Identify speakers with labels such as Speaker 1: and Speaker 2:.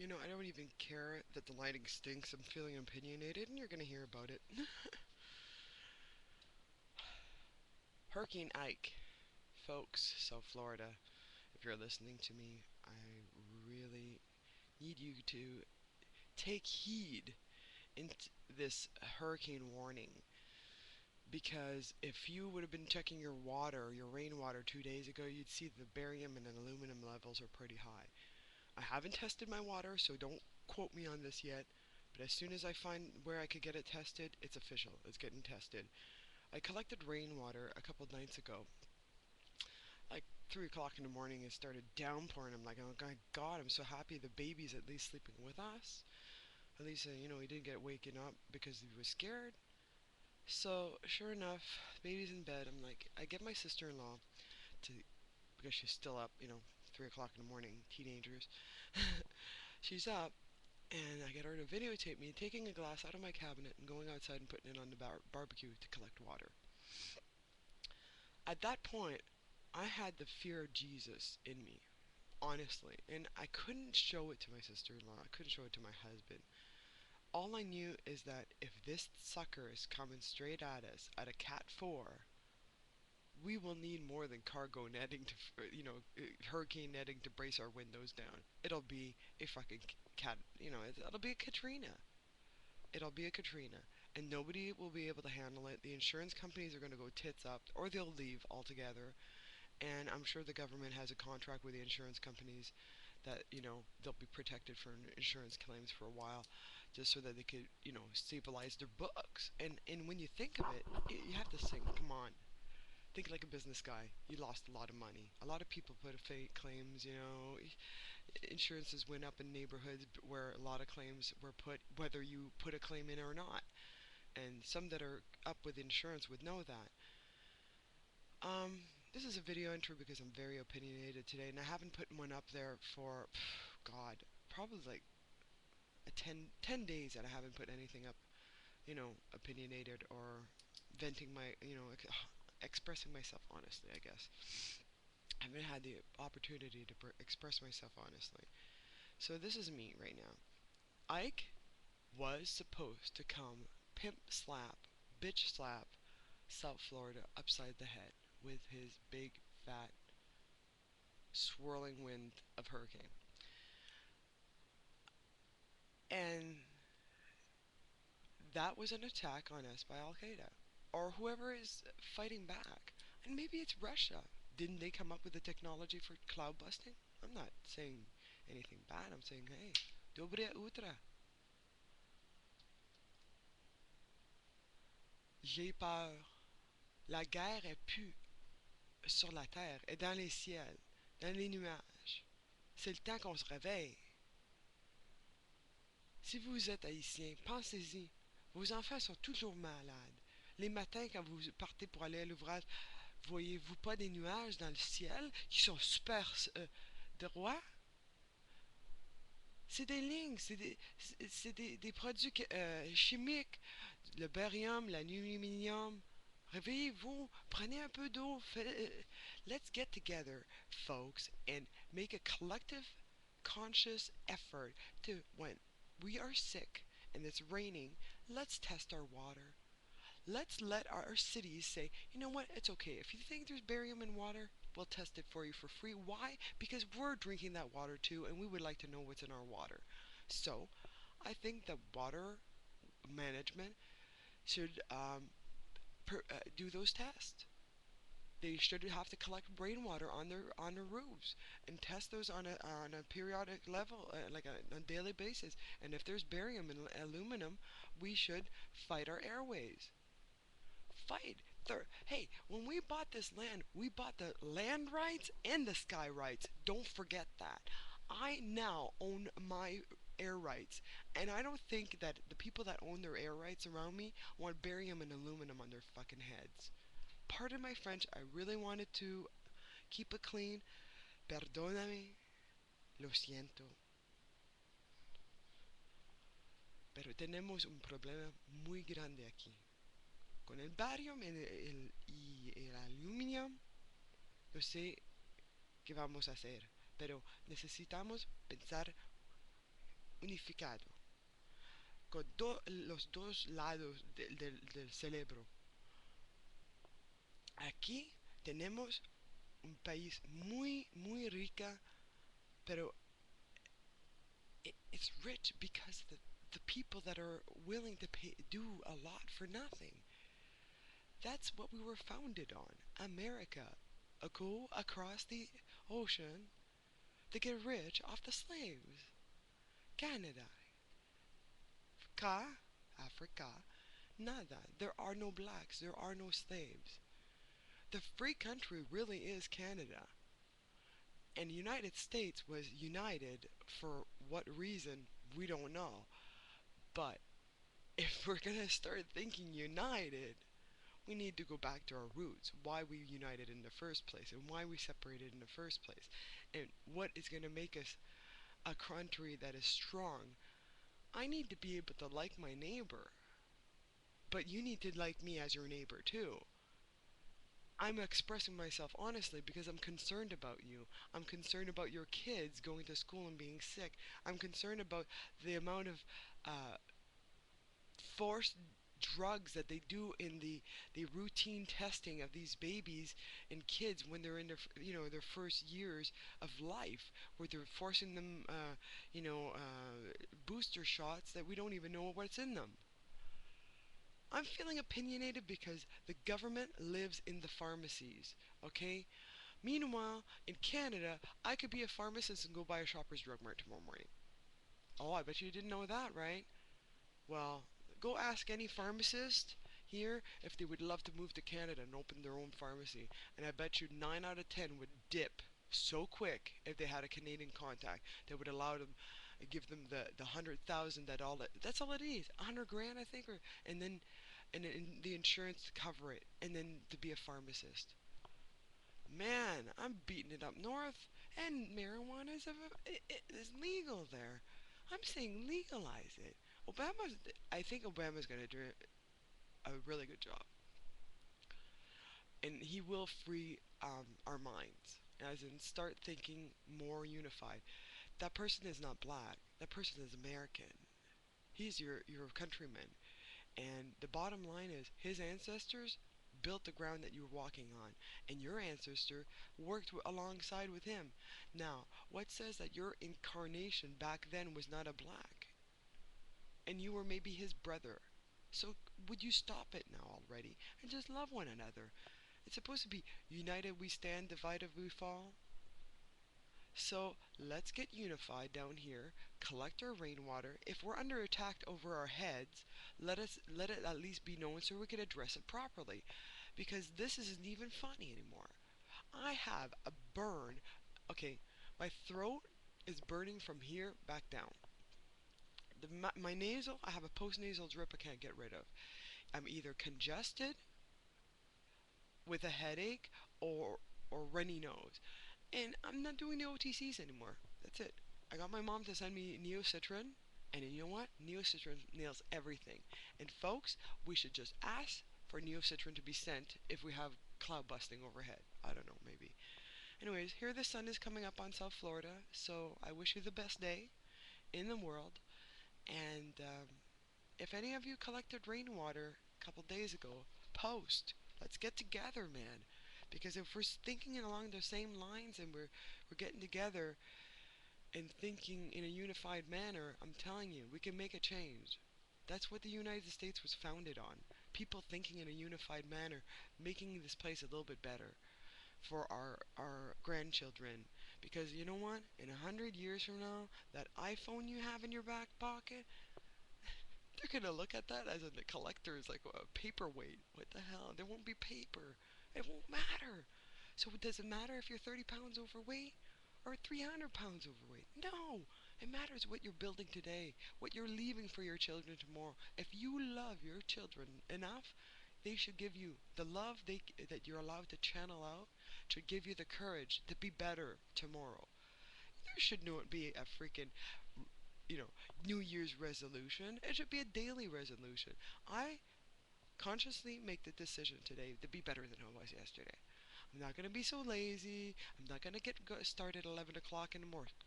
Speaker 1: You know, I don't even care that the lighting stinks. I'm feeling opinionated, and you're gonna hear about it. Hurricane Ike. Folks, South Florida, if you're listening to me, I really need you to take heed in this hurricane warning. Because if you would have been checking your water, your rainwater 2 days ago, you'd see the barium and aluminum levels are pretty high. I haven't tested my water, so don't quote me on this yet. But as soon as I find where I could get it tested, it's official. It's getting tested. I collected rainwater a couple nights ago. Like 3 o'clock in the morning, it started downpouring. I'm like, oh my God, I'm so happy the baby's at least sleeping with us. At least, he didn't get waken up because he was scared. So, sure enough, baby's in bed. I'm like, I get my sister-in-law to, because she's still up, 3 o'clock in the morning, teenagers. She's up, and I get her to videotape me taking a glass out of my cabinet and going outside and putting it on the barbecue to collect water. At that point, I had the fear of Jesus in me, honestly, and I couldn't show it to my sister-in-law. I couldn't show it to my husband. All I knew is that if this sucker is coming straight at us at a Cat 4, we will need more than cargo netting hurricane netting to brace our windows down. It'll be a fucking it'll be a Katrina. It'll be a Katrina. And nobody will be able to handle it. The insurance companies are going to go tits up, or they'll leave altogether. And I'm sure the government has a contract with the insurance companies that, they'll be protected from insurance claims for a while just so that they could, stabilize their books. And when you think of it, you have to think, come on, think like a business guy. You lost a lot of money. A lot of people put fake claims, insurances went up in neighborhoods where a lot of claims were put, whether you put a claim in or not. And some that are up with insurance would know that. This is a video intro because I'm very opinionated today, and I haven't put one up there for, God, probably like 10 days that I haven't put anything up, opinionated or venting my, expressing myself honestly, I guess. I haven't had the opportunity to express myself honestly. So this is me right now. Ike was supposed to come pimp slap, bitch slap South Florida upside the head with his big, fat, swirling wind of hurricane. And that was an attack on us by Al Qaeda or whoever is fighting back. And maybe it's Russia. Didn't they come up with the technology for cloud busting? I'm not saying anything bad. I'm saying, hey, dobre utra. J'ai peur. La guerre est plus sur la terre, est dans les ciels, dans les nuages. C'est le temps qu'on se réveille. Si vous êtes haïtien, pensez-y. Vos enfants sont toujours malades. Les matins, quand vous partez pour aller à l'ouvrage, voyez-vous pas des nuages dans le ciel qui sont super droits? C'est des lignes, des produits chimiques. Le barium, l'aluminium. Réveillez-vous, prenez un peu d'eau. Let's get together, folks, and make a collective, conscious effort to, when we are sick and it's raining, let's test our water. Let's let our cities say, you know what, it's okay. If you think there's barium in water, we'll test it for you for free. Why? Because we're drinking that water too, and we would like to know what's in our water. So, I think that water management should do those tests. They should have to collect rainwater on their roofs and test those on a periodic level, like on a daily basis. And if there's barium and aluminum, we should fight our airways. Fight. Hey, when we bought this land, we bought the land rights and the sky rights. Don't forget that. I now own my air rights, and I don't think that the people that own their air rights around me want barium and aluminum on their fucking heads. Pardon my French, I really wanted to keep it clean. Perdóname, lo siento. Pero tenemos un problema muy grande aquí. Con el barium y el aluminio, no sé qué vamos a hacer, pero necesitamos pensar unificado, con los dos lados del cerebro. Aquí tenemos un país muy, muy rica, pero it's rich because the people that are willing to pay do a lot for nothing. That's what we were founded on. America. Go across the ocean to get rich off the slaves. Canada. Ka, Africa. Nada. There are no blacks. There are no slaves. The free country really is Canada. And the United States was united for what reason, we don't know. But if we're gonna start thinking united, we need to go back to our roots, why we united in the first place, and why we separated in the first place, and what is gonna make us a country that is strong. I need to be able to like my neighbor, but you need to like me as your neighbor too. I'm expressing myself honestly because I'm concerned about you. I'm concerned about your kids going to school and being sick. I'm concerned about the amount of uh, forced drugs that they do in the routine testing of these babies and kids when they're in their their first years of life, where they're forcing them booster shots that we don't even know what's in them. I'm feeling opinionated because the government lives in the pharmacies, okay? Meanwhile, in Canada, I could be a pharmacist and go buy a Shoppers Drug Mart tomorrow morning. Oh, I bet you didn't know that, right? Well, go ask any pharmacist here if they would love to move to Canada and open their own pharmacy. And I bet you 9 out of 10 would dip so quick if they had a Canadian contact that would allow them, give them the 100,000, that's all it is, 100 grand I think, or and then the insurance to cover it, and then to be a pharmacist. Man, I'm beating it up north, and marijuana is legal there. I'm saying legalize it. Obama's, I think Obama's going to do a really good job, and he will free our minds, as in start thinking more unified. That person is not black. That person is American. He's your countryman, and the bottom line is his ancestors built the ground that you're walking on, and your ancestor worked alongside with him. Now, what says that your incarnation back then was not a black, and you were maybe his brother? So would you stop it now already and just love one another? It's supposed to be united we stand, divided we fall. So let's get unified down here, collect our rainwater. If we're under attack over our heads, let it at least be known so we can address it properly. Because this isn't even funny anymore. I have a burn. Okay, my throat is burning from here back down. My nasal, I have a postnasal drip I can't get rid of. I'm either congested with a headache or runny nose. And I'm not doing the OTCs anymore. That's it. I got my mom to send me Neocitrin, and you know what? Neocitrin nails everything. And folks, we should just ask for Neocitrin to be sent if we have cloud busting overhead. I don't know, maybe. Anyways, here the sun is coming up on South Florida, so I wish you the best day in the world. And if any of you collected rainwater a couple days ago, post. Let's get together, man. Because if we're thinking along the same lines and we're getting together and thinking in a unified manner, I'm telling you, we can make a change. That's what the United States was founded on. People thinking in a unified manner, making this place a little bit better for our grandchildren. Because you know what? In 100 years from now, that iPhone you have in your back pocket, they're gonna look at that as a collector, as like a paperweight. What the hell? There won't be paper. It won't matter. So does it matter if you're 30 pounds overweight or 300 pounds overweight? No. It matters what you're building today, what you're leaving for your children tomorrow. If you love your children enough, they should give you the love that you're allowed to channel out, should give you the courage to be better tomorrow. There should not be a freaking you know, New Year's resolution. It should be a daily resolution. I consciously make the decision today to be better than I was yesterday. I'm not going to be so lazy. I'm not going to get started at 11 o'clock in the morning.